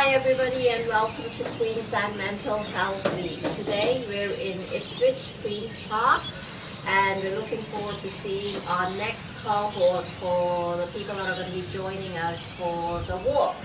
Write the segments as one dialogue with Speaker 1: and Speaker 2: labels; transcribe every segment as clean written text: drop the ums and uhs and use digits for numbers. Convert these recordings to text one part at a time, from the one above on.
Speaker 1: Hi everybody and welcome to Queensland Mental Health Week. Today we're in Ipswich, Queen's Park, and we're looking forward to seeing our next cohort for the people that are going to be joining us for the walk.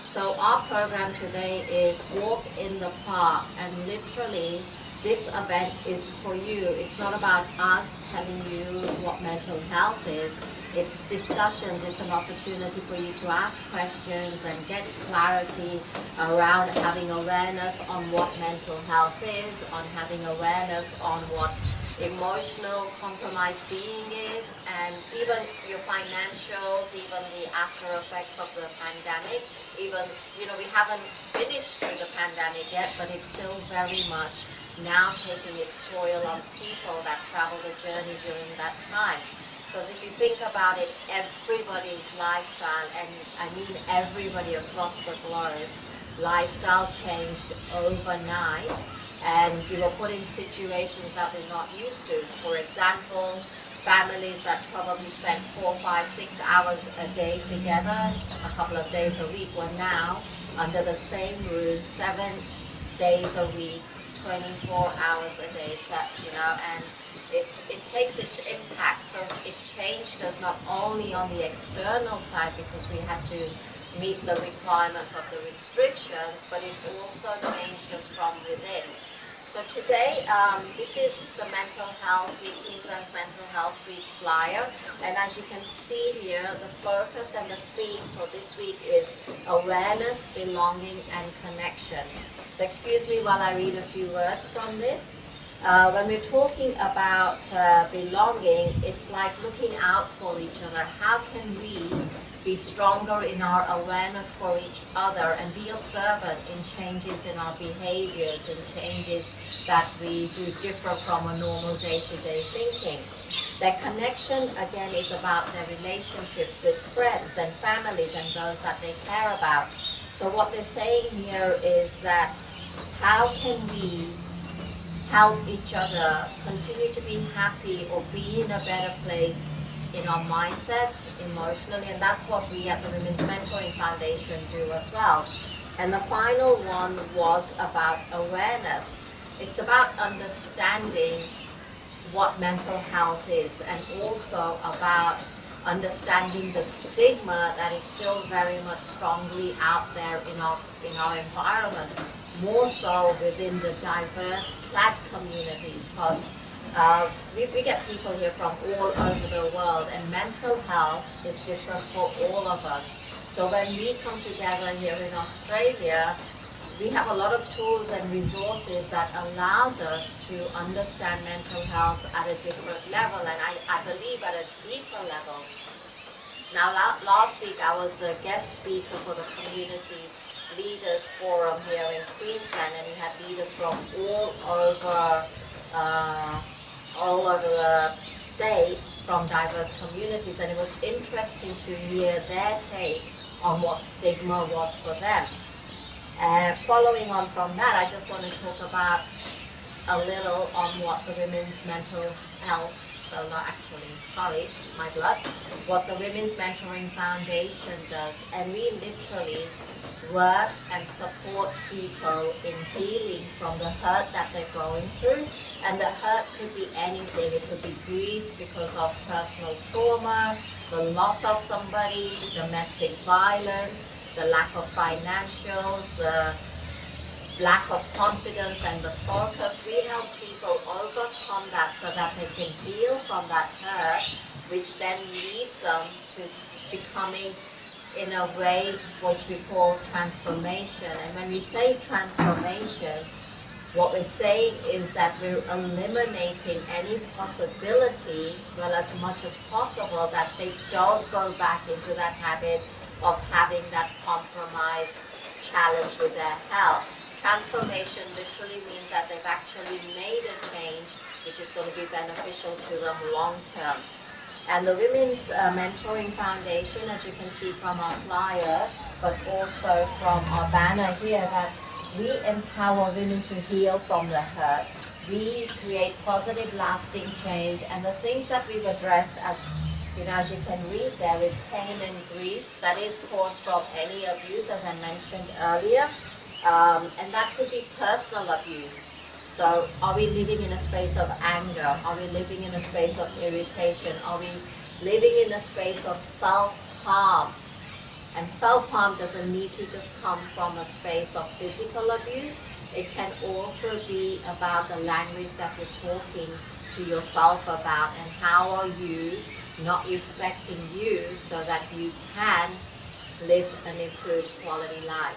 Speaker 1: So our program today is Walk in the Park, and literally this event is for you. It's not about us telling you what mental health is. It's discussions. It's an opportunity for you to ask questions and get clarity around having awareness on what mental health is, on having awareness on what emotional compromised being is, and even your financials, even the after effects of the pandemic. Even, we haven't finished with the pandemic yet, but it's still very much now taking its toll on people that travel the journey during that time. Because if you think about it, everybody's lifestyle, and I mean everybody across the globe's lifestyle changed overnight, and we were put in situations that we're not used to. For example, families that probably spent 4, 5, 6 hours a day together, a couple of days a week, were now under the same roof 7 days a week, 24 hours a day, and it takes its impact. So it changed us not only on the external side because we had to meet the requirements of the restrictions, but it also changed us from within. So today, this is the Mental Health Week, Queensland's Mental Health Week flyer, and as you can see here, the focus and the theme for this week is awareness, belonging, and connection. So excuse me while I read a few words from this. When we're talking about belonging, it's like looking out for each other. How can we be stronger in our awareness for each other and be observant in changes in our behaviors and changes that we do different from a normal day-to-day thinking? Their connection, again, is about their relationships with friends and families and those that they care about. So what they're saying here is that how can we help each other continue to be happy or be in a better place in our mindsets, emotionally, and that's what we at the Women's Mentoring Foundation do as well. And the final one was about awareness. It's about understanding what mental health is, and also about understanding the stigma that is still very much strongly out there in our environment, more so within the diverse Plaid communities, because we get people here from all over the world, and mental health is different for all of us. So when we come together here in Australia, we have a lot of tools and resources that allows us to understand mental health at a different level, and I believe at a deeper level. Now, last week I was the guest speaker for the Community Leaders Forum here in Queensland, and we had leaders from all over the state from diverse communities, and it was interesting to hear their take on what stigma was for them. Following on from that, I just want to talk about a little on what the Women's Mental Health, what the Women's Mentoring Foundation does. And we literally work and support people in healing from the hurt that they're going through. And the hurt could be anything. It could be grief because of personal trauma, the loss of somebody, domestic violence, the lack of financials, the lack of confidence and the focus. We help people overcome that so that they can heal from that hurt, which then leads them to becoming, in a way, which we call transformation. And when we say transformation, what we're saying is that we're eliminating any possibility, well, as much as possible, that they don't go back into that habit of having that compromised challenge with their health. Transformation literally means that they've actually made a change which is going to be beneficial to them long term. And the Women's Mentoring Foundation, as you can see from our flyer, but also from our banner here, that we empower women to heal from the hurt. We create positive, lasting change, and the things that we've addressed as As you can read, there is pain and grief that is caused from any abuse, as I mentioned earlier, and that could be personal abuse. So are we living in a space of anger? Are we living in a space of irritation? Are we living in a space of self-harm? And self-harm doesn't need to just come from a space of physical abuse. It can also be about the language that you're talking to yourself about, and how are you not respecting you so that you can live an improved quality life.